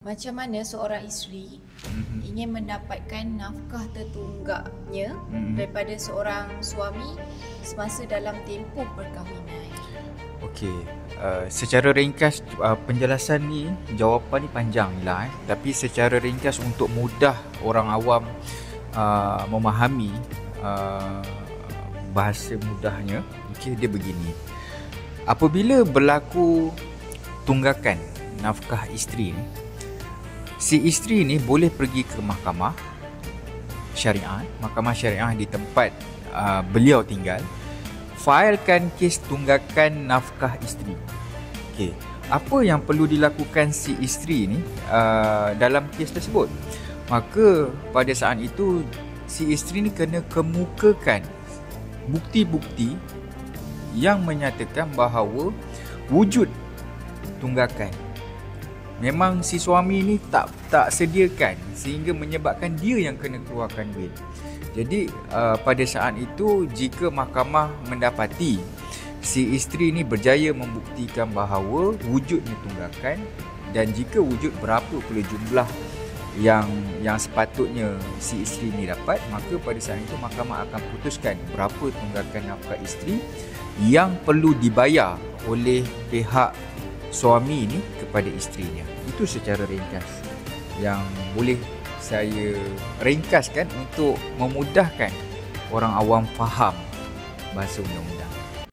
Macam mana seorang isteri ingin mendapatkan nafkah tertunggaknya daripada seorang suami semasa dalam tempoh perkahwinan? Okey, secara ringkas penjelasan ni, jawapan ni panjang lah tapi secara ringkas untuk mudah orang awam memahami bahasa mudahnya, okey, dia begini. Apabila berlaku tunggakan nafkah isteri ni, si isteri ni boleh pergi ke mahkamah syariah di tempat beliau tinggal, failkan kes tunggakan nafkah isteri. Okey, apa yang perlu dilakukan si isteri ni dalam kes tersebut? Maka pada saat itu si isteri ni kena kemukakan bukti-bukti yang menyatakan bahawa wujud tunggakan. Memang si suami ni tak sediakan sehingga menyebabkan dia yang kena keluarkan bil. Jadi pada saat itu jika mahkamah mendapati si isteri ni berjaya membuktikan bahawa wujudnya tunggakan dan jika wujud berapa pula jumlah yang sepatutnya si isteri ni dapat, maka pada saat itu mahkamah akan putuskan berapa tunggakan nafkah isteri yang perlu dibayar oleh pihak suami ni kepada isterinya. Itu secara ringkas yang boleh saya ringkaskan untuk memudahkan orang awam faham bahasa undang-undang.